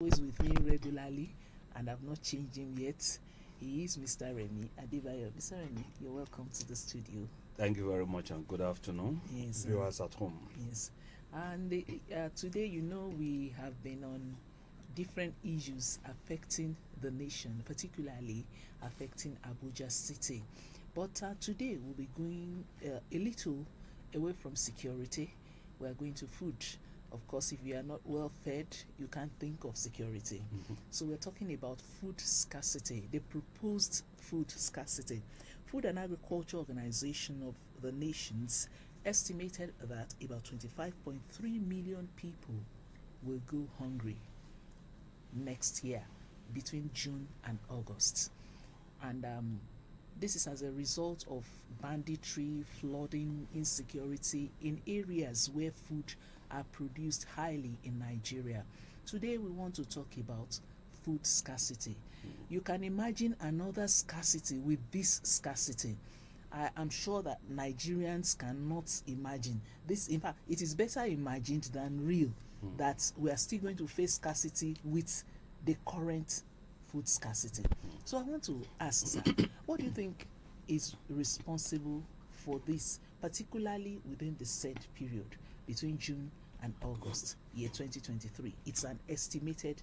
Always with me regularly, and I've not changed him yet. He is Mr. Remy Adebayo. Mr. Remy, you're welcome to the studio. Thank you very much and good afternoon, Yes, viewers at home. yes. And today, we have been on different issues affecting the nation, particularly affecting Abuja City. But today, we'll be going a little away from security. We're going to food. Of course, if you are not well fed, you can't think of security. So we're talking about food scarcity, the proposed food scarcity. Food and Agriculture Organization of the Nations estimated that about 25.3 million people will go hungry next year between June and August. And this is as a result of banditry, flooding, insecurity in areas where food are produced highly in Nigeria. Today we want to talk about food scarcity. You can imagine another scarcity with this scarcity. I am sure that Nigerians cannot imagine this. In fact, it is better imagined than real that we are still going to face scarcity with the current food scarcity. So I want to ask, sir, what do you think is responsible for this, particularly within the said period between June and August, year 2023? It's an estimated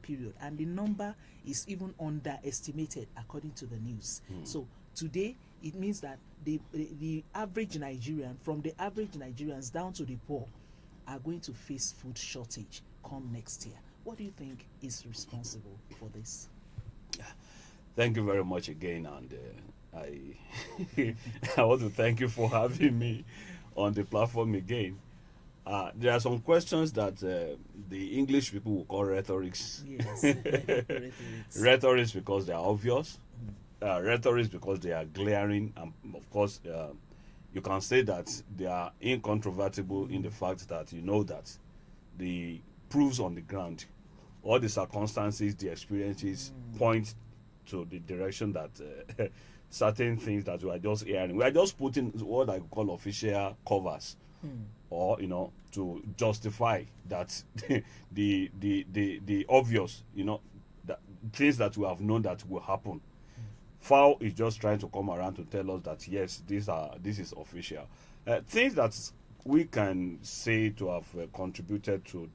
period, and the number is even underestimated according to the news. So today, it means that the average Nigerian, from the average Nigerians down to the poor, are going to face food shortage come next year. What do you think is responsible for this? Thank you very much again, and I I want to thank you for having me on the platform again. There are some questions that the English people will call rhetorics. Yes, Rhetorics because they are obvious. Rhetorics because they are glaring, and of course, you can say that they are incontrovertible in the fact that you know that the proofs on the ground, all the circumstances, the experiences point to the direction that certain things that we are just hearing, we are just putting what I call official covers, or to justify that the obvious, that things that we have known that will happen. FAO is just trying to come around to tell us that yes, this is official. Things that we can say to have contributed to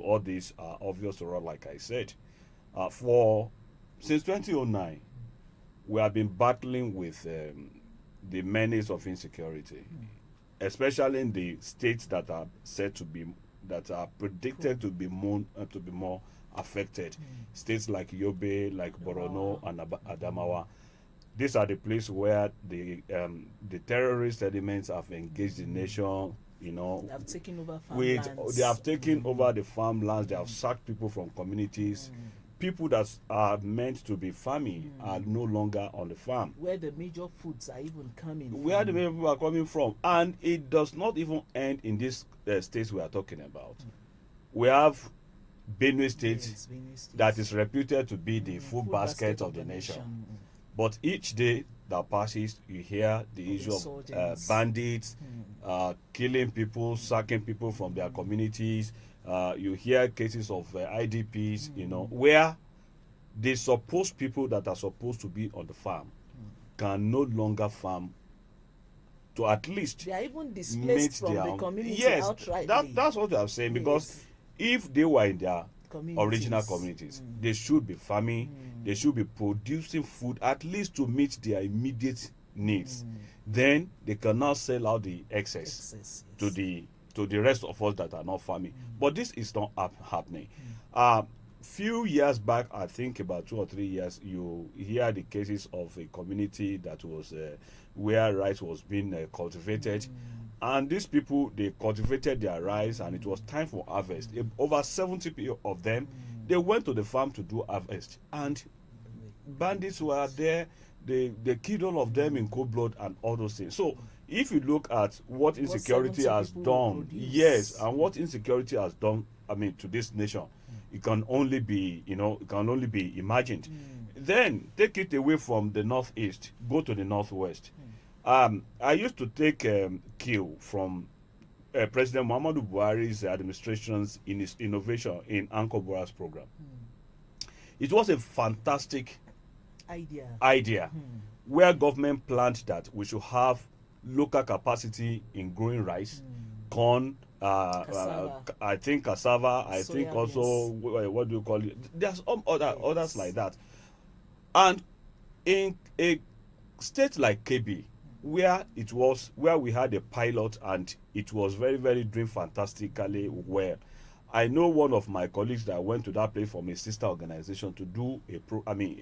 all this are obvious to all. Like I said, for since 2009, we have been battling with the menace of insecurity, especially in the states that are said to be that are predicted to be more affected. States like Yobe, like Borno, and Adamawa. These are the places where the terrorist elements have engaged the nation. They have taken over They have taken over the farmlands. They have sacked people from communities. People that are meant to be farming are no longer on the farm. Where the major foods are even coming Where from. the people are coming from. And it does not even end in these states we are talking about. We have Benue State, Yes, Benue State. that is reputed to be the food basket of the nation. But each day that passes, you hear the issue of Insurgents. bandits, killing people, sacking people from their communities. You hear cases of IDPs, where the supposed people that are supposed to be on the farm can no longer farm to at least They are even meet displaced from their the community yes, outrightly. that's what I'm saying, because if they were in their original communities, they should be farming, they should be producing food at least to meet their immediate needs. Then they can now sell out the excess Excess, to the rest of us that are not farming. But this is not happening. Few years back, I think about 2 or 3 years, you hear the cases of a community that was where rice was being cultivated. And these people, they cultivated their rice and it was time for harvest. Over 70 of them, they went to the farm to do harvest. And bandits were there. They killed all of them in cold blood and all those things. So if you look at what insecurity 70 has people done, produce. yes, and what insecurity has done, to this nation, it can only be, imagined. Then take it away from the northeast, go to the northwest. I used to take queue from President Muhammadu Buhari's administration's in his innovation in Anchor Boras program. It was a fantastic idea where government planned that we should have local capacity in growing rice, corn, I think cassava, I think Soya also what do you call it? There's some others like that. And in a state like KB, where we had a pilot and it was very, very doing fantastically well. I know one of my colleagues that went to that place from a sister organization to do a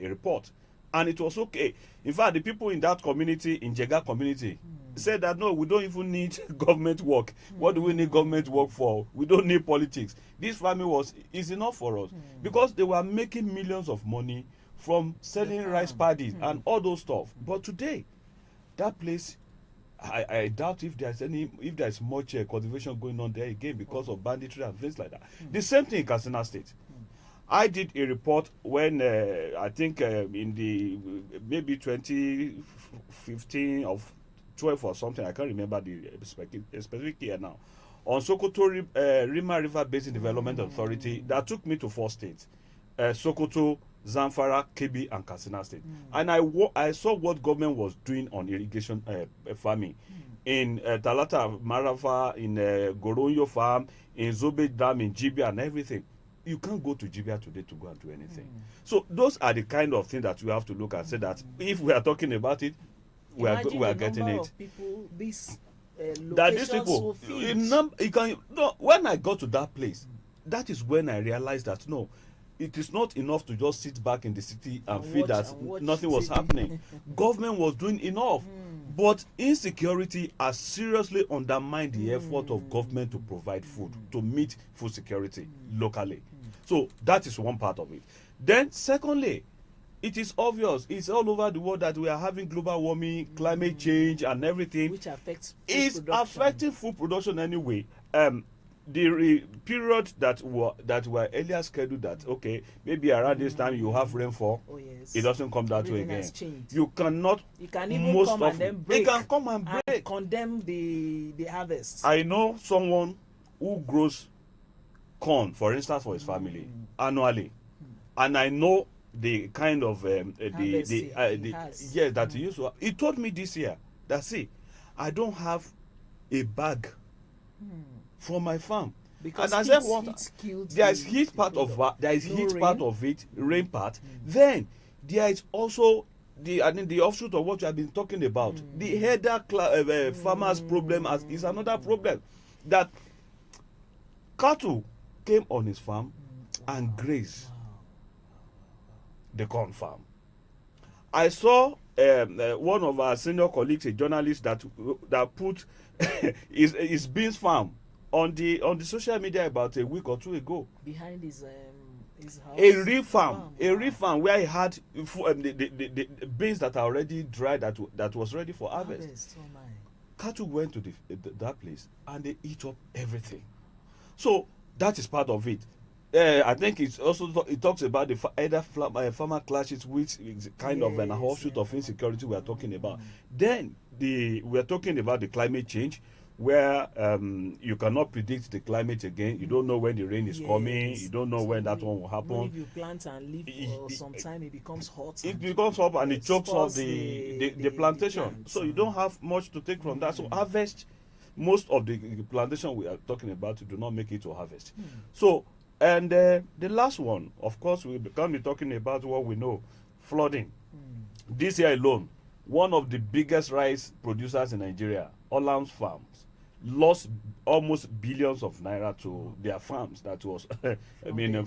report, and it was okay. In fact, the people in that community, in Jega community, said that no, we don't even need government work. What do we need government work for? We don't need politics. This farming is enough for us because they were making millions of money from selling rice paddies and all those stuff. But today, that place, I doubt if there's much cultivation going on there again because of banditry and things like that. The same thing in Katsina State. I did a report when I think in the maybe 2015 or 12 or something, I can't remember the specific year now, on Sokoto Rima River Basin Development Authority that took me to 4 states, Sokoto, Zamfara, Kebbi, and Katsina State. And I saw what government was doing on irrigation farming in Talata Marafa, in Goronyo Farm, in Zobe Dam, in Jibia, and everything. You can't go to Jibia today to go and do anything. So those are the kind of things that we have to look and say that if we are talking about it, we are getting it. Of people, these that these locations people, when I got to that place, that is when I realized that no, it is not enough to just sit back in the city and feel that nothing was happening. Government was doing enough, but insecurity has seriously undermined the effort of government to provide food, to meet food security locally. So that is one part of it. Then secondly, it is obvious, it's all over the world that we are having global warming, climate change and everything. Which affects food it's production. affecting food production anyway. The period that were earlier scheduled that okay, maybe around this time you have rainfall. Oh yes. It doesn't come that way Everything again. has changed. You cannot. You can even most come of and then break. It can come and break. And condemn the harvest. I know someone who grows corn, for instance, for his family annually, and I know the kind of Harvest he has. yes that he used to. He told me this year that see, I don't have a bag from my farm. Because and I said, heat what? killed There is the heat part of product. there is No heat rain. part of it, rain part. Then there is also the offshoot of what you have been talking about. The header farmers problem is another problem. That cattle came on his farm and grazed the corn farm. I saw one of our senior colleagues, a journalist, that put his beans farm on the social media about a week or two ago. Behind his house. A real farm where he had the beans that are already dry that was ready for harvest. Oh my. Cattle went to that place and they eat up everything. So that is part of it. I think it talks about the farmer clashes, which is kind of an offshoot of insecurity we are talking about. Then we are talking about the climate change, where you cannot predict the climate again. You don't know when the rain is coming. You don't know when that one will happen. If you plant and leave for some time, it becomes hot. It becomes hot and it chokes off spoils the plantation. plants. So you don't have much to take from that. So harvest, most of the plantation we are talking about do not make it to harvest. So, and the last one, of course, we can be talking about what we know, flooding. This year alone, one of the biggest rice producers in Nigeria, Olam's Farms, lost almost billions of naira to their farms that was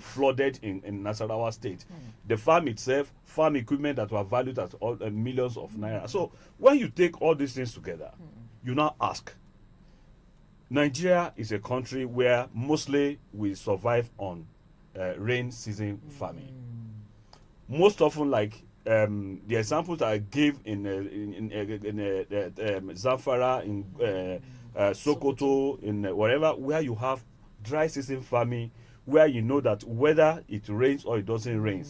flooded in Nasarawa State. The farm itself, farm equipment that were valued at millions of naira. So when you take all these things together, you now ask, Nigeria is a country where mostly we survive on rain season farming. Most often, like the examples I gave in Zamfara, in Sokoto, in wherever, where you have dry season farming, where you know that whether it rains or it doesn't rain,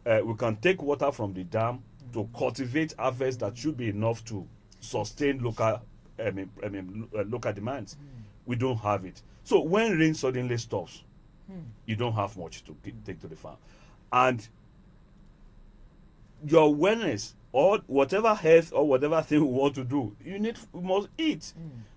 we can take water from the dam to cultivate harvest that should be enough to sustain local local demands. we don't have it. So when rain suddenly stops, you don't have much to take to the farm. And your awareness or whatever health or whatever thing we want to do, we must eat.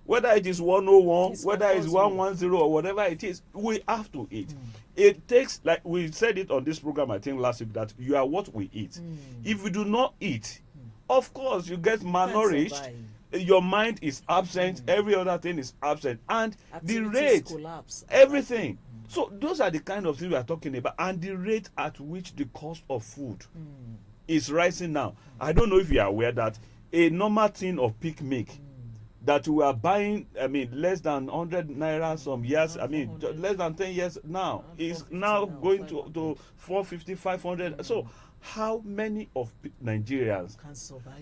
Whether it is 101, whether it's 110 or whatever it is, we have to eat. It takes, like we said it on this program, I think last week, that you are what we eat. If we do not eat, of course you get malnourished, your mind is absent, every other thing is absent, and the rate collapse, everything. So those are the kind of things we are talking about, and the rate at which the cost of food is rising now. I don't know if you are aware that a normal tin of peak milk that we are buying, I mean, less than 100 naira some years, I mean, less than 10 years now, is now going to 450, 500. So how many of Nigerians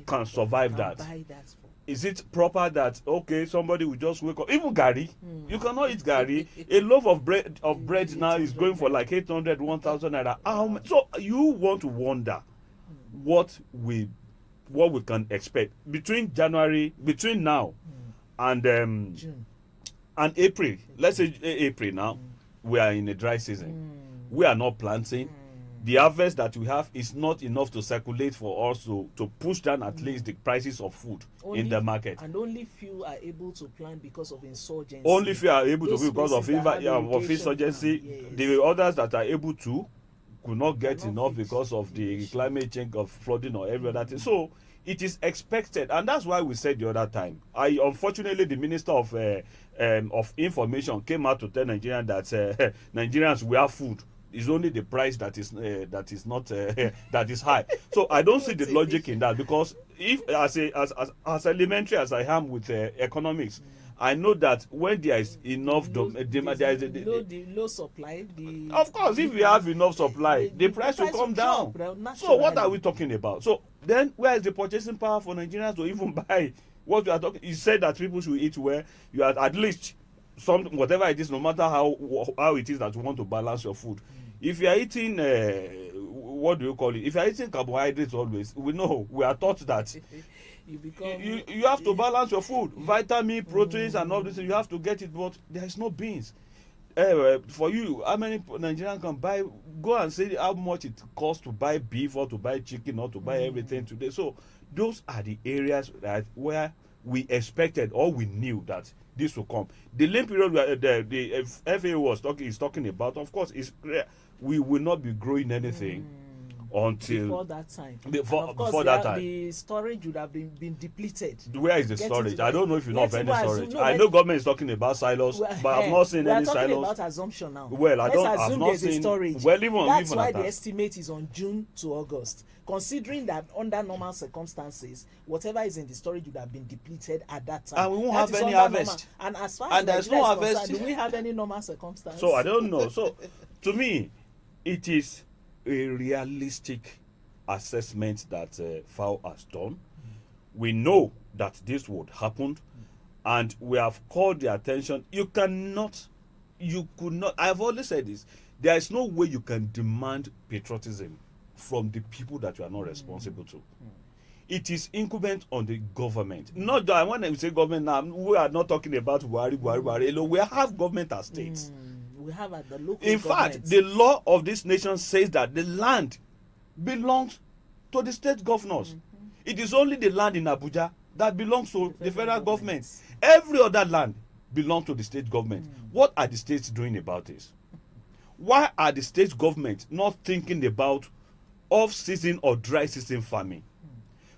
can survive that? Buy that for. Is it proper that, okay, somebody will just wake up? Even gari, you cannot eat gari. A loaf of bread now is going for like 800, 1,000 naira. So you want to wonder what we can expect between now and June and April. Let's say April now, we are in a dry season. We are not planting. The harvest that we have is not enough to circulate for us to push down at least the prices of food in the market. And only few are able to plant because of insurgency. Only few are able Those to because of insurgency. Yes. The others that are able to could not get enough because of the climate change, of flooding or every other thing. So it is expected, and that's why we said the other time. Unfortunately, the Minister of Information came out to tell Nigerians that Nigerians will have food. It's only the price that is not that is high. So I don't see the logic in that, because if as elementary as I am with economics, I know that when there is enough demand, there is the low supply. Of course, if we have enough supply, the price will come down. So what are we talking about? So then, where is the purchasing power for Nigerians to even buy what we are talking? You said that people should eat well. You are at least whatever it is, no matter how it is that you want to balance your food. If you are eating what do you call it? If you are eating carbohydrates always, we are taught that you have to balance your food, vitamin, proteins, and all this. You have to get it, but there is no beans. For you, how many Nigerians can go and say how much it costs to buy beef or to buy chicken or to buy everything today? So those are the areas where we expected or we knew that this will come. The lean period the FAO is talking about, of course, is we will not be growing anything until before that time. Before that time, the storage would have been depleted. Where is the storage? I don't know if you know of any storage. I know government is talking about silos, but I've not seen any silos. We are talking about assumption now. Well, I've not seen storage. Well, that's why the estimate is on June to August. Considering that under normal circumstances, whatever is in the storage would have been depleted at that time. And we won't have any harvest. And as far as there's no harvest, do we have any normal circumstances? So I don't know. So to me, it is a realistic assessment that FAO has done. We know that this would happen, and we have called the attention. You could not. I've always said this. There is no way you can demand patriotism from the people that you are not responsible to. It is incumbent on the government. Not that when I say government now, we are not talking about Buhari. We have government as states. We have at the local. In fact, the law of this nation says that the land belongs to the state governors. It is only the land in Abuja that belongs to the federal government. Every other land belongs to the state government. What are the states doing about this? Why are the state government not thinking about off-season or dry season farming?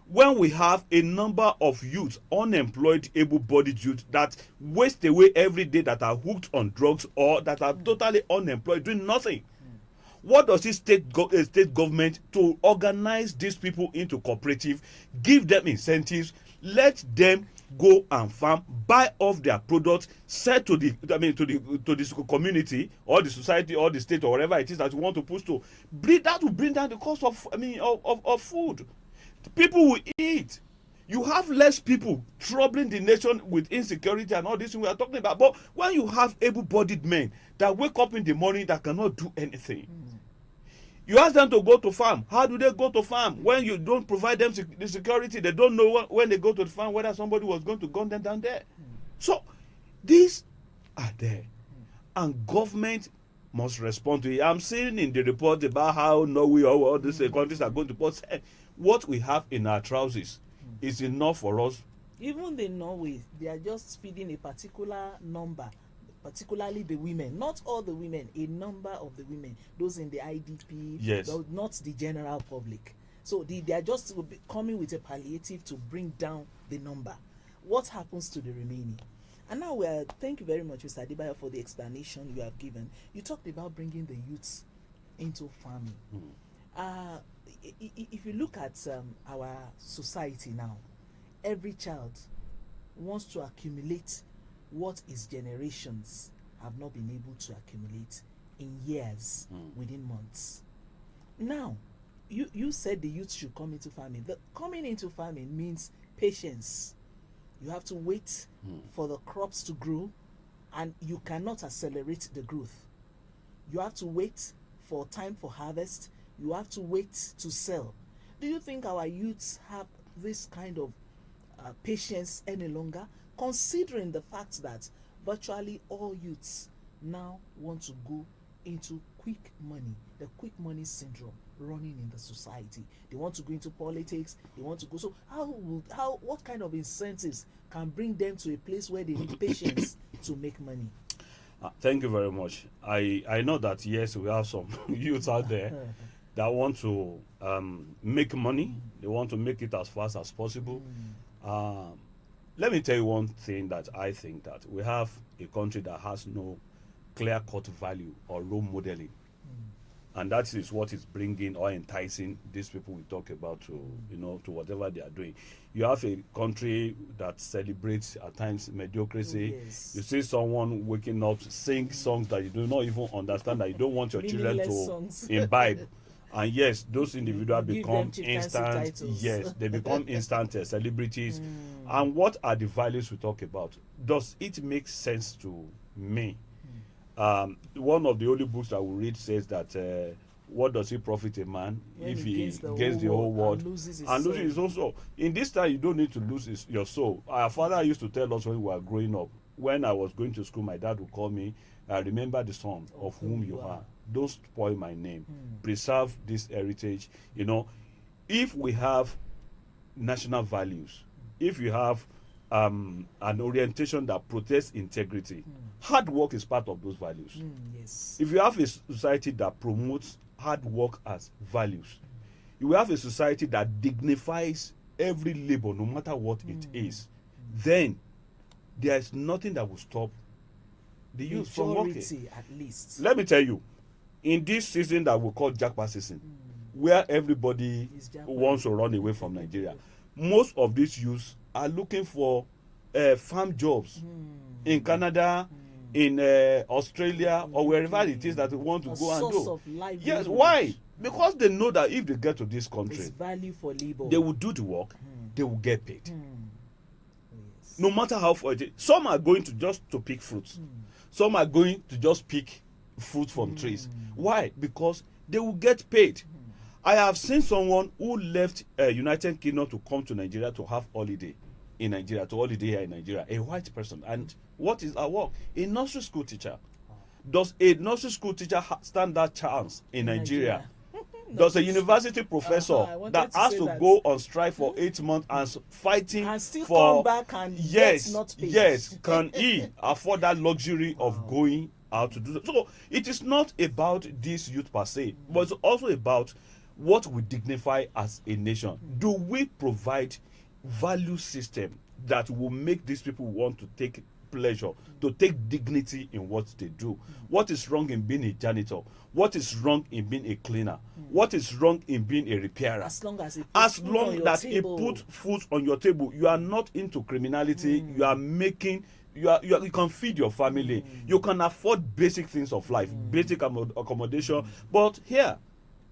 When we have a number of youth, unemployed, able-bodied youth that waste away every day, that are hooked on drugs or that are totally unemployed, doing nothing. What does this state government to organize these people into cooperative, give them incentives, let them go and farm, buy off their products, sell to the community or the society or the state or whatever it is that you want to push to. That will bring down the cost of food. People will eat. You have less people troubling the nation with insecurity and all this we are talking about. But when you have able-bodied men that wake up in the morning that cannot do anything, you ask them to go to farm. How do they go to farm? When you don't provide them the security, they don't know when they go to the farm whether somebody was going to gun them down there. So this are there, and government must respond to it. I'm seeing in the report about how Norway or all these countries are going to put what we have in our trousers is enough for us. Even in Norway, they are just feeding a particular number, particularly the women, not all the women, a number of the women, those in the IDP, Yes. not the general public. So they are just coming with a palliative to bring down the number. What happens to the remaining? And now thank you very much, Mr. Adebayo, for the explanation you have given. You talked about bringing the youths into farming. If you look at our society now, every child wants to accumulate what his generations have not been able to accumulate in years, within months. Now, you said the youth should come into farming. The coming into farming means patience. You have to wait for the crops to grow, and you cannot accelerate the growth. You have to wait for time for harvest. You have to wait to sell. Do you think our youths have this kind of patience any longer, considering the fact that virtually all youths now want to go into quick money, the quick money syndrome running in the society? They want to go into politics, they want to go. So what kind of incentives can bring them to a place where they need patience to make money? Thank you very much. I know that, yes, we have some youths out there that want to make money. They want to make it as fast as possible. Let me tell you one thing that I think, that we have a country that has no clear-cut value or role modeling. And that is what is bringing or enticing these people we talk about to, to whatever they are doing. You have a country that celebrates at times mediocrity. Yes. You see someone waking up, sing songs that you do not even understand, that you don't want your children to songs. imbibe. And yes, those individuals Give become them chieftaincy instant. titles. Yes, they become instant celebrities. And what are the values we talk about? Does it make sense to me? One of the only books I will read says that what does it profit a man When if he he gains gains the the whole world and loses his and soul. loses his own soul? In this time, you don't need to lose your soul. Our father used to tell us when we were growing up, when I was going to school, my dad would call me, remember the son of whom you are. Don't spoil my name. Preserve this heritage. If we have national values, if you have an orientation that protects integrity, hard work is part of those values. Yes. If you have a society that promotes hard work as values, you will have a society that dignifies every labor, no matter what it is, then there is nothing that will stop the youth from working. Majority, at least. Let me tell you, in this season that we call Jackpot season, where everybody wants to run away from Nigeria, most of these youths are looking for farm jobs in Canada, in Australia, or wherever it is that they want to go and source do. of livelihood. Yes, why? Because they know that if they get to this It's country, value for labor. they will do the work, they will get paid. Yes. No matter how far it is. Some are going to just to pick fruits. Some are going to just pick fruit from trees. Why? Because they will get paid. I have seen someone who left United Kingdom to come to Nigeria to have holiday in Nigeria, to holiday here in Nigeria, a white person. And what is our work? A nursery school teacher. Does a nursery school teacher stand that chance in Nigeria? Does a university professor I wanted that to has say to that. go on strike for 8 months and fighting And still for come back and yes, get not paid. yes, can he afford that luxury of going out to do that? So it is not about this youth per se, but it's also about what we dignify as a nation. Do we provide value system that will make these people want to take pleasure, to take dignity in what they do? What is wrong in being a janitor? What is wrong in being a cleaner? What is wrong in being a repairer? As long as it As long that it put food on your table, you are not into criminality. You are making you can feed your family. You can afford basic things of life, basic accommodation. But here,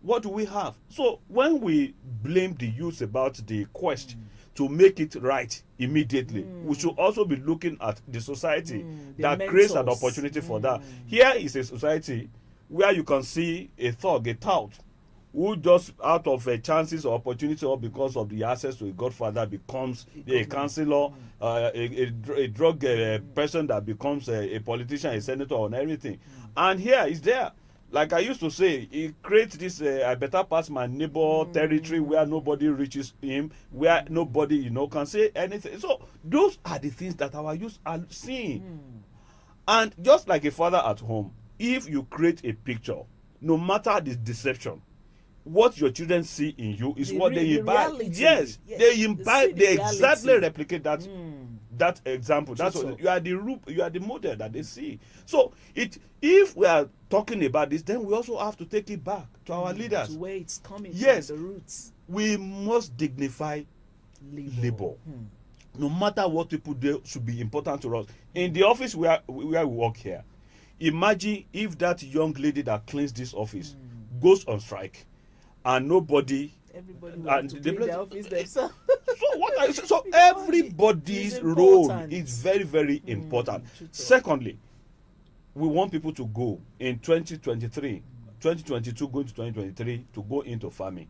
what do we have? So when we blame the youth about the quest to make it right immediately, we should also be looking at the society The that creates an mentors. opportunity for that. Here is a society where you can see a thug, a tout, who just out of chances or opportunity or because of the access to a godfather becomes a councillor, a drug person that becomes a politician, a senator, and everything. And here is there. Like I used to say, he creates this I better pass my neighbor territory where nobody reaches him, where nobody, can say anything. So those are the things that our youth are seeing. And just like a father at home, if you create a picture, no matter the deception, what your children see in you is what they imbibe. Yes, they imbibe. They exactly replicate that. That example. That's what you are the model that they see. So if we are talking about this, then we also have to take it back to our leaders. To where it's coming yes, from, the roots. We must dignify labor. No matter what people do should be important to us. In the office where we work here, imagine if that young lady that cleans this office goes on strike and nobody. Everybody wants to clean their office themselves. So what are you saying? So everybody's role is very, very important. Secondly, we want people to go in 2023, 2022 going to 2023 to go into farming.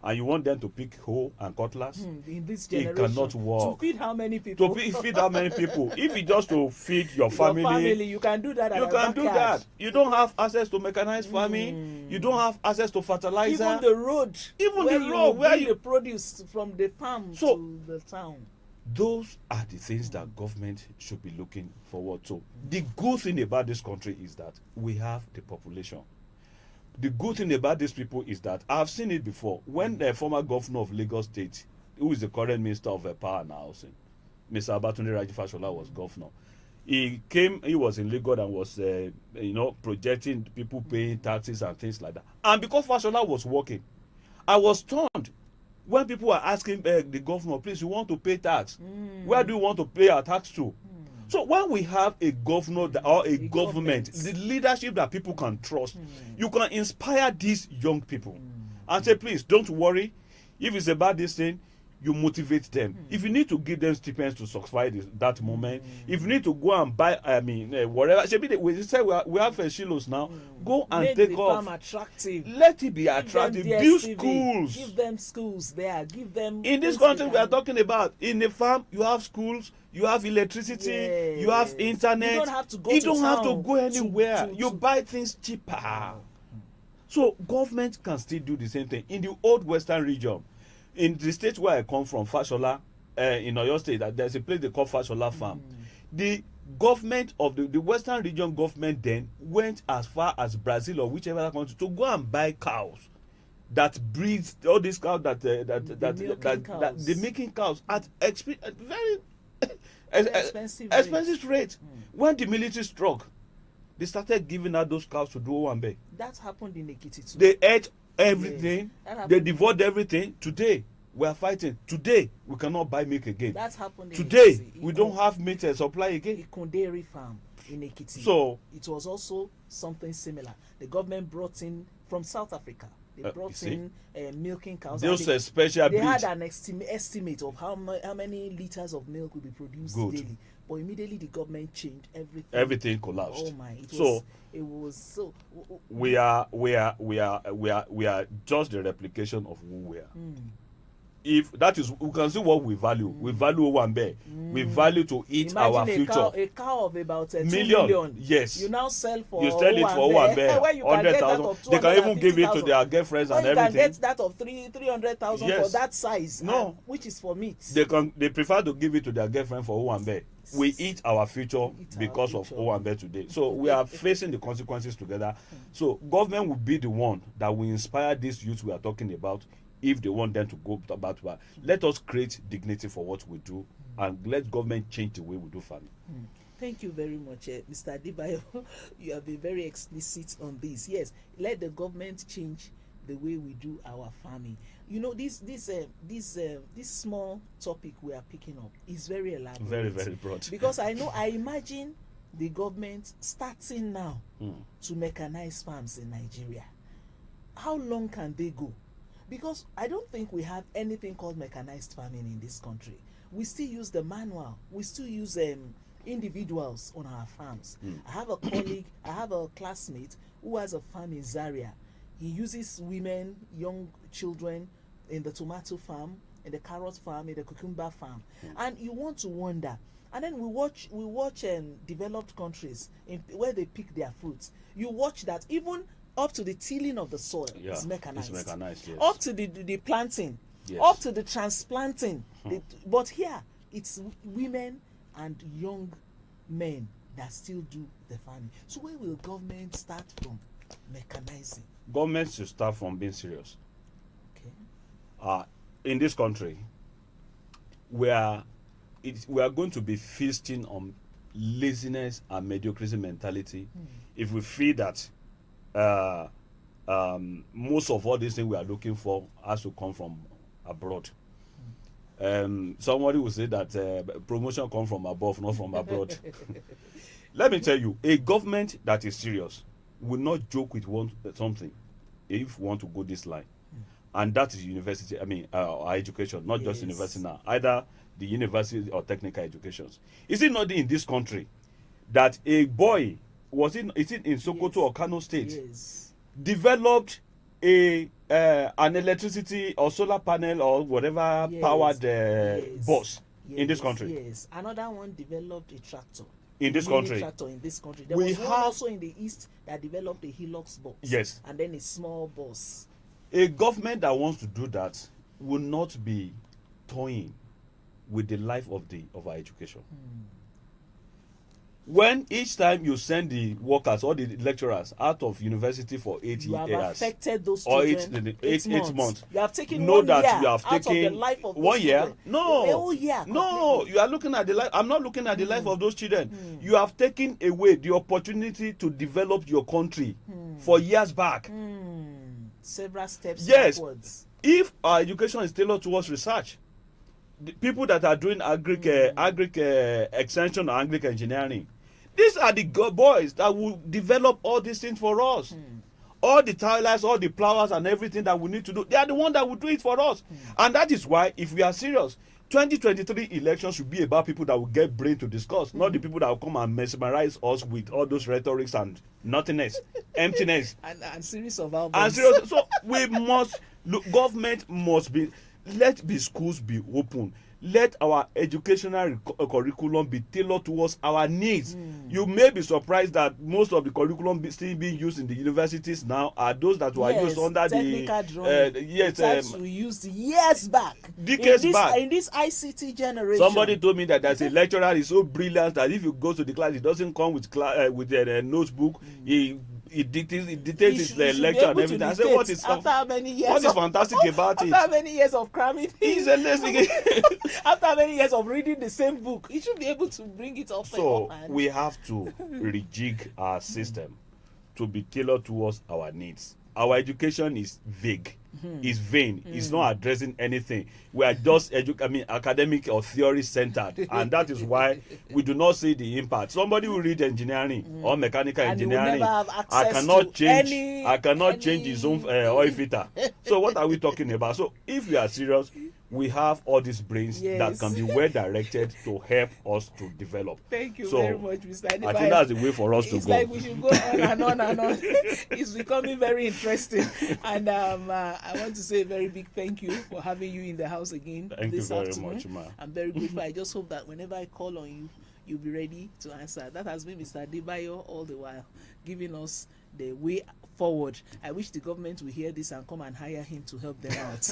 And you want them to pick hoe and cutlass? In this generation, it cannot work. To feed how many people? Feed how many people? If it's just to feed your family, you can do that. You can do that. You don't have access to mechanized farming. You don't have access to fertilizer. Even the road. Where you produce from the farm to the town. Those are the things that government should be looking forward to. The good thing about this country is that we have the population. The good thing about these people is that I've seen it before. When the former governor of Lagos State, who is the current minister of power and housing, Mr. Abatunde Raji Fashola, was governor. He was in Lagos and was, projecting people paying taxes and things like that. And because Fashola was working, I was stunned when people were asking the governor, please, you want to pay tax? Where do you want to pay our tax to? So when we have a governor or a government, the leadership that people can trust, you can inspire these young people and say, please, don't worry. If it's about this thing, you motivate them. If you need to give them stipends to satisfy that moment, if you need to go and buy, whatever. We say we have Shilos now. Go and Make take the off. Farm attractive. Let it be attractive. Build schools. Give them schools there. Give them. In this country we are talking about, in the farm, you have schools. You have electricity, you have internet. You don't have to go, have to go anywhere. You buy things cheaper. So government can still do the same thing. In the old western region, in the state where I come from, Fashola, in Oyo State, there's a place they call Fashola Farm. The government of the western region government then went as far as Brazil or whichever other country to go and buy cows that breeds all these cows the making cows at very expensive rate. When the military struck, they started giving out those cows to do Owambe. That happened in Ekiti too. They ate everything. Yes. They devoured everything. Today we are fighting. Today we cannot buy milk again. That happened in today Ekiti. We don't have meat supply again. Ikun Dairy Farm in Ekiti. So it was also something similar. The government brought in from South Africa. They brought in milking cows. Those special They had an estimate of how many liters of milk will be produced daily. But immediately the government changed everything. Everything collapsed. Oh my! We are just the replication of who we are. If that is, we can see what we value. We value Owambe. We value to eat our future. A cow of about 2 million. Yes. You now sell for. You sell it for Owambe. 100,000. They can even give it to their girlfriends and everything. You can get that of 300,000 for that size. No, which is for meat. They prefer to give it to their girlfriend for Owambe. We eat our future because of Owambe today. So we are facing the consequences together. So government will be the one that will inspire these youth we are talking about. If they want them to go about that, let us create dignity for what we do, and let government change the way we do farming. Thank you very much, Mr. Adebayo. You have been very explicit on this. Yes, let the government change the way we do our farming. You know, this small topic we are picking up is very elaborate, very, very broad. Because I imagine the government starting now to mechanize farms in Nigeria. How long can they go? Because I don't think we have anything called mechanized farming in this country. We still use the manual. We still use individuals on our farms. I have a colleague, I have a classmate who has a farm in Zaria. He uses women, young children in the tomato farm, in the carrot farm, in the cucumber farm, and you want to wonder. And then we watch developed countries where they pick their fruits. You watch that even up to the tilling of the soil is mechanized. It's mechanized, yes. Up to the planting, Yes. up to the transplanting. But here it's women and young men that still do the farming. So where will government start from mechanizing? Government should start from being serious. Okay. In this country, we are going to be feasting on laziness and mediocrity mentality if we feel that most of all these things we are looking for has to come from abroad. Somebody will say that promotion comes from above, not from abroad. Let me tell you, a government that is serious will not joke with something if we want to go this line. And that is university, our education, not just university now, either the university or technical educations. Is it not in this country that a boy, is it in Sokoto or Kano State, developed an electricity or solar panel or whatever powered bus in this country? Yes, another one developed a tractor. In this country. There was one also in the east that developed a Hilux bus. Yes. And then a small bus. A government that wants to do that will not be toying with the life of our education. When each time you send the workers or the lecturers out of university for 8 years, you have affected those or children 8 months. You have taken know 1 year that you have out taken of the life of those 1 year. children. No, a whole year. No, you are looking at the life. I'm not looking at the life of those children. You have taken away the opportunity to develop your country for years back. Several steps Yes. backwards. If our education is tailored towards research, the people that are doing agric extension or agric engineering, these are the boys that will develop all these things for us. All the tilers, all the plowers and everything that we need to do, they are the ones that will do it for us. And that is why, if we are serious, 2023 elections should be about people that will get brain to discuss, not the people that will come and mesmerize us with all those rhetorics and nothingness, emptiness. And series of albums. And serious. So we must look, government must be, let the schools be open. Let our educational curriculum be tailored towards our needs. You may be surprised that most of the curriculum still being used in the universities now are those that were used under the we used years back, decades back. In this ICT generation. Somebody told me that there's a lecturer is so brilliant that if you go to the class, he doesn't come with a notebook. He dictates his lecture and everything. I said, what is fantastic about it? After many years of cramming, he's a lazy. After many years of reading the same book, he should be able to bring it up. So we have to rejig our system to be tailored towards our needs. Our education is vague, is vain, it's not addressing anything. We are just academic or theory centered, and that is why we do not see the impact. Somebody who read engineering or mechanical engineering, I cannot change his own oil filter. So what are we talking about? So if we are serious, we have all these brains that can be well directed to help us to develop. Thank you very much, Mr. Adebayo. I think that's the way for us to go. It's like we should go on and on and on. It's becoming very interesting. And I want to say a very big thank you for having you in the house again this afternoon. Thank you very much, ma. I'm very grateful. I just hope that whenever I call on you, you'll be ready to answer. That has been Mr. Adebayo all the while, giving us the way forward. I wish the government will hear this and come and hire him to help them out.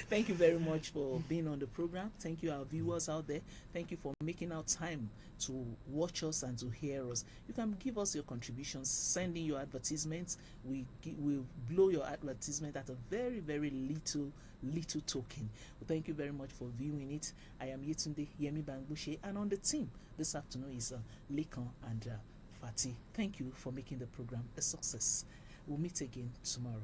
Thank you very much for being on the program. Thank you, our viewers out there. Thank you for making out time to watch us and to hear us. You can give us your contributions, send in your advertisements. We'll blow your advertisement at a very, very little token. Well, thank you very much for viewing it. I am Yetunde Yemi Bangbushe, and on the team this afternoon is Lekan and Fati. Thank you for making the program a success. We'll meet again tomorrow.